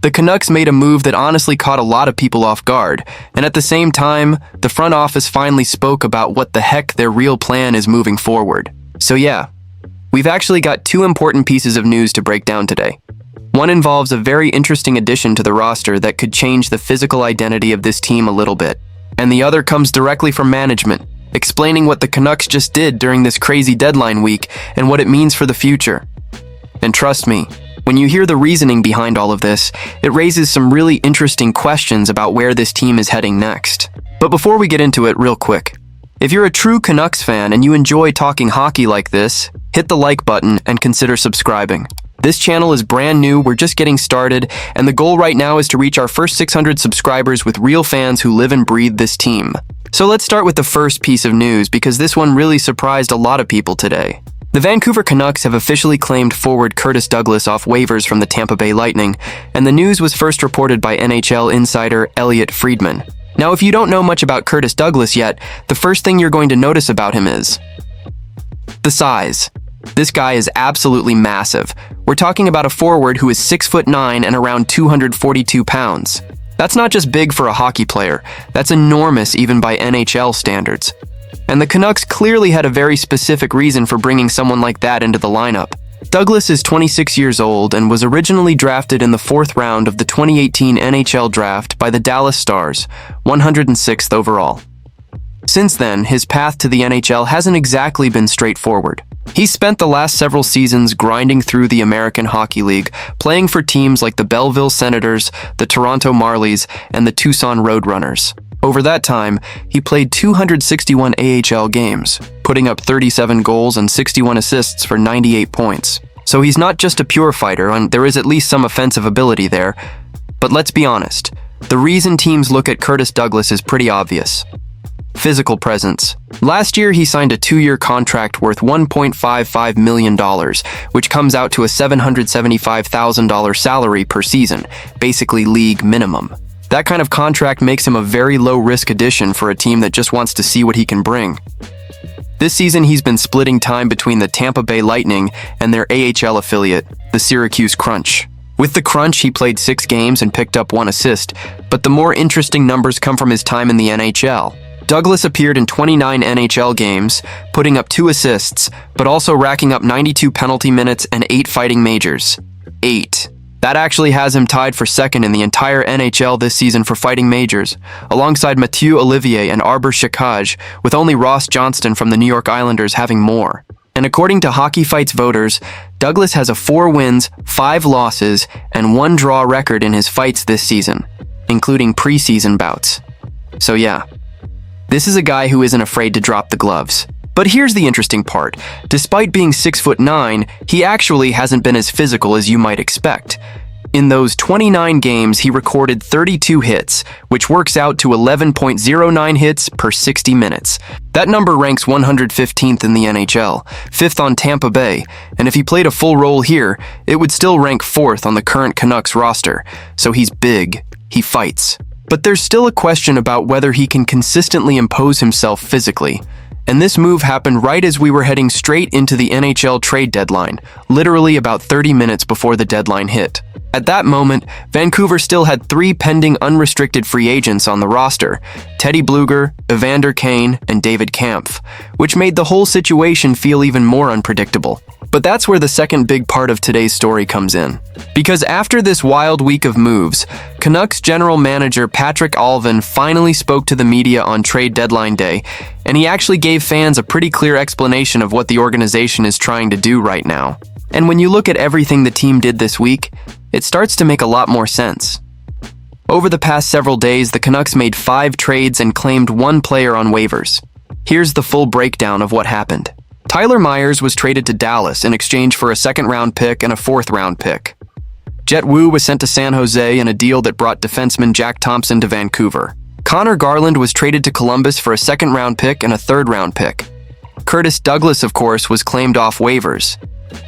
The Canucks made a move that honestly caught a lot of people off guard, and at the same time, the front office finally spoke about what the heck their real plan is moving forward. So yeah, we've actually got two important pieces of news to break down today. One involves a very interesting addition to the roster that could change the physical identity of this team a little bit, and the other comes directly from management, explaining what the Canucks just did during this crazy deadline week and what it means for the future. And trust me, when you hear the reasoning behind all of this, it raises some really interesting questions about where this team is heading next. But before we get into it, real quick, if you're a true Canucks fan and you enjoy talking hockey like this, hit the like button and consider subscribing. This channel is brand new, we're just getting started, and the goal right now is to reach our first 600 subscribers with real fans who live and breathe this team. So let's start with the first piece of news because this one really surprised a lot of people today. The Vancouver Canucks have officially claimed forward Curtis Douglas off waivers from the Tampa Bay Lightning, and the news was first reported by NHL insider Elliotte Friedman. Now, if you don't know much about Curtis Douglas yet, the first thing you're going to notice about him is the size. This guy is absolutely massive. We're talking about a forward who is 6'9" and around 242 pounds. That's not just big for a hockey player, that's enormous even by NHL standards. And the Canucks clearly had a very specific reason for bringing someone like that into the lineup. Douglas is 26 years old and was originally drafted in the 4th round of the 2018 NHL draft by the Dallas Stars, 106th overall. Since then, his path to the NHL hasn't exactly been straightforward. He's spent the last several seasons grinding through the American Hockey League, playing for teams like the Belleville Senators, the Toronto Marlies, and the Tucson Roadrunners. Over that time, he played 261 AHL games, putting up 37 goals and 61 assists for 98 points. So he's not just a pure fighter, and there is at least some offensive ability there. But let's be honest, the reason teams look at Curtis Douglas is pretty obvious. Physical presence. Last year, he signed a 2-year contract worth $1.55 million, which comes out to a $775,000 salary per season, basically league minimum. That kind of contract makes him a very low-risk addition for a team that just wants to see what he can bring. This season, he's been splitting time between the Tampa Bay Lightning and their AHL affiliate, the Syracuse Crunch. With the Crunch, he played 6 games and picked up 1 assist, but the more interesting numbers come from his time in the NHL. Douglas appeared in 29 NHL games, putting up 2 assists, but also racking up 92 penalty minutes and 8 fighting majors. 8. That actually has him tied for second in the entire NHL this season for fighting majors, alongside Mathieu Olivier and Arbor Shakaj, with only Ross Johnston from the New York Islanders having more. And according to Hockey Fights voters, Douglas has a 4 wins, 5 losses, and 1 draw record in his fights this season, including preseason bouts. So yeah, this is a guy who isn't afraid to drop the gloves. But here's the interesting part. Despite being 6'9", he actually hasn't been as physical as you might expect. In those 29 games, he recorded 32 hits, which works out to 11.09 hits per 60 minutes. That number ranks 115th in the NHL, 5th on Tampa Bay, and if he played a full role here, it would still rank 4th on the current Canucks roster. So he's big, he fights. But there's still a question about whether he can consistently impose himself physically. And this move happened right as we were heading straight into the NHL trade deadline, literally about 30 minutes before the deadline hit. At that moment, Vancouver still had 3 pending unrestricted free agents on the roster, Teddy Blueger, Evander Kane, and David Kampf, which made the whole situation feel even more unpredictable. But that's where the second big part of today's story comes in. Because after this wild week of moves, Canucks general manager Patrick Allvin finally spoke to the media on trade deadline day, and he actually gave fans a pretty clear explanation of what the organization is trying to do right now. And when you look at everything the team did this week, it starts to make a lot more sense. Over the past several days, the Canucks made 5 trades and claimed 1 player on waivers. Here's the full breakdown of what happened. Tyler Myers was traded to Dallas in exchange for a 2nd-round pick and a 4th-round pick. Jet Wu was sent to San Jose in a deal that brought defenseman Jack Thompson to Vancouver. Connor Garland was traded to Columbus for a 2nd-round pick and a 3rd-round pick. Curtis Douglas, of course, was claimed off waivers.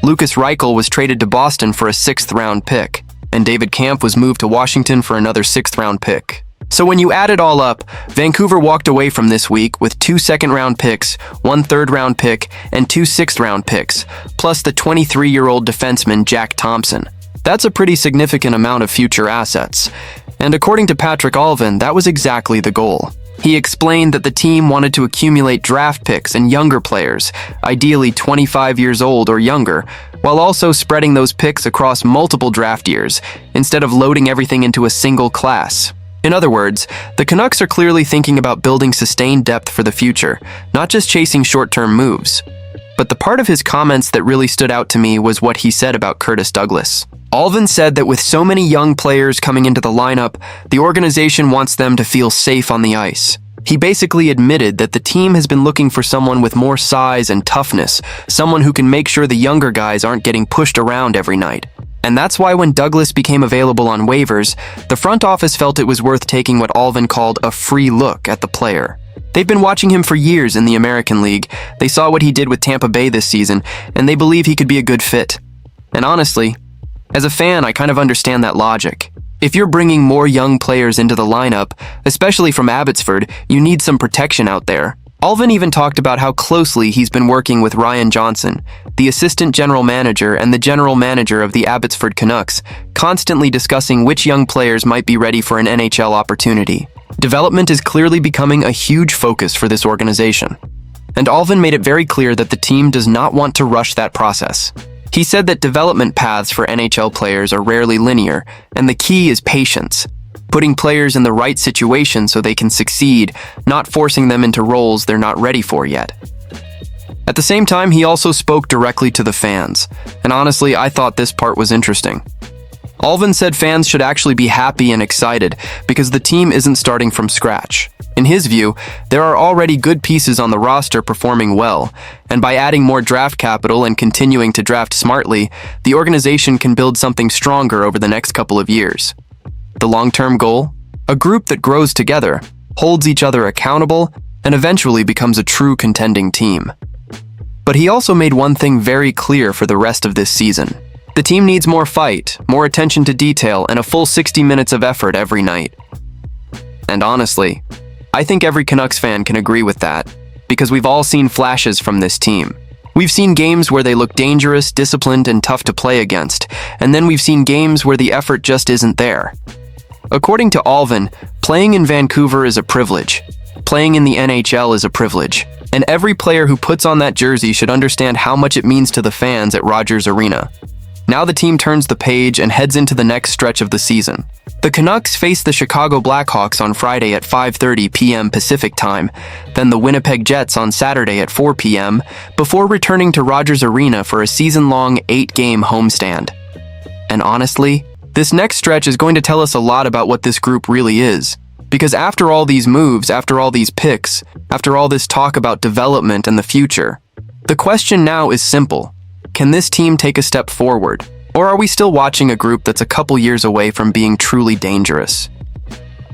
Lukas Reichel was traded to Boston for a 6th-round pick, and David Kampf was moved to Washington for another 6th-round pick. So when you add it all up, Vancouver walked away from this week with 2 2nd-round picks, 1 3rd-round pick, and 2 6th-round picks, plus the 23-year-old defenseman Jack Thompson. That's a pretty significant amount of future assets. And according to Patrick Alvin, that was exactly the goal. He explained that the team wanted to accumulate draft picks and younger players, ideally 25 years old or younger, while also spreading those picks across multiple draft years, instead of loading everything into a single class. In other words, the Canucks are clearly thinking about building sustained depth for the future, not just chasing short-term moves. But the part of his comments that really stood out to me was what he said about Curtis Douglas. Alvin said that with so many young players coming into the lineup, the organization wants them to feel safe on the ice. He basically admitted that the team has been looking for someone with more size and toughness, someone who can make sure the younger guys aren't getting pushed around every night. And that's why when Douglas became available on waivers, the front office felt it was worth taking what Alvin called a free look at the player. They've been watching him for years in the American League. They saw what he did with Tampa Bay this season, and they believe he could be a good fit. And honestly, as a fan, I kind of understand that logic. If you're bringing more young players into the lineup, especially from Abbotsford, you need some protection out there. Alvin even talked about how closely he's been working with Ryan Johnson, the assistant general manager and the general manager of the Abbotsford Canucks, constantly discussing which young players might be ready for an NHL opportunity. Development is clearly becoming a huge focus for this organization. And Alvin made it very clear that the team does not want to rush that process. He said that development paths for NHL players are rarely linear, and the key is patience. Putting players in the right situation so they can succeed, not forcing them into roles they're not ready for yet. At the same time, he also spoke directly to the fans, and honestly, I thought this part was interesting. Alvin said fans should actually be happy and excited because the team isn't starting from scratch. In his view, there are already good pieces on the roster performing well, and by adding more draft capital and continuing to draft smartly, the organization can build something stronger over the next couple of years. The long-term goal? A group that grows together, holds each other accountable, and eventually becomes a true contending team. But he also made one thing very clear for the rest of this season. The team needs more fight, more attention to detail, and a full 60 minutes of effort every night. And honestly, I think every Canucks fan can agree with that, because we've all seen flashes from this team. We've seen games where they look dangerous, disciplined, and tough to play against, and then we've seen games where the effort just isn't there. According to Alvin, playing in Vancouver is a privilege. Playing in the NHL is a privilege, and every player who puts on that jersey should understand how much it means to the fans at Rogers Arena. Now the team turns the page and heads into the next stretch of the season. The Canucks face the Chicago Blackhawks on Friday at 5:30 p.m. Pacific Time, then the Winnipeg Jets on Saturday at 4 p.m., before returning to Rogers Arena for a season-long 8-game homestand. And honestly, this next stretch is going to tell us a lot about what this group really is. Because after all these moves, after all these picks, after all this talk about development and the future, the question now is simple. Can this team take a step forward? Or are we still watching a group that's a couple years away from being truly dangerous?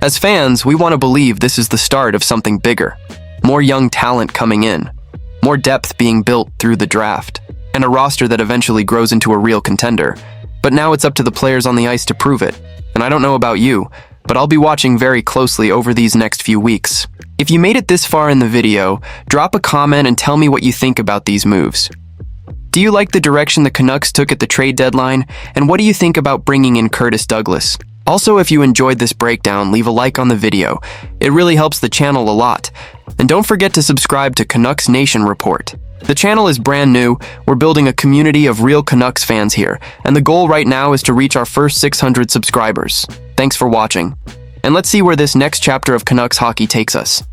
As fans, we want to believe this is the start of something bigger. More young talent coming in, more depth being built through the draft, and a roster that eventually grows into a real contender. But now it's up to the players on the ice to prove it. And I don't know about you, but I'll be watching very closely over these next few weeks. If you made it this far in the video, drop a comment and tell me what you think about these moves. Do you like the direction the Canucks took at the trade deadline? And what do you think about bringing in Curtis Douglas? Also, if you enjoyed this breakdown, leave a like on the video. It really helps the channel a lot. And don't forget to subscribe to Canucks Nation Report. The channel is brand new. We're building a community of real Canucks fans here, and the goal right now is to reach our first 600 subscribers. Thanks for watching. And let's see where this next chapter of Canucks hockey takes us.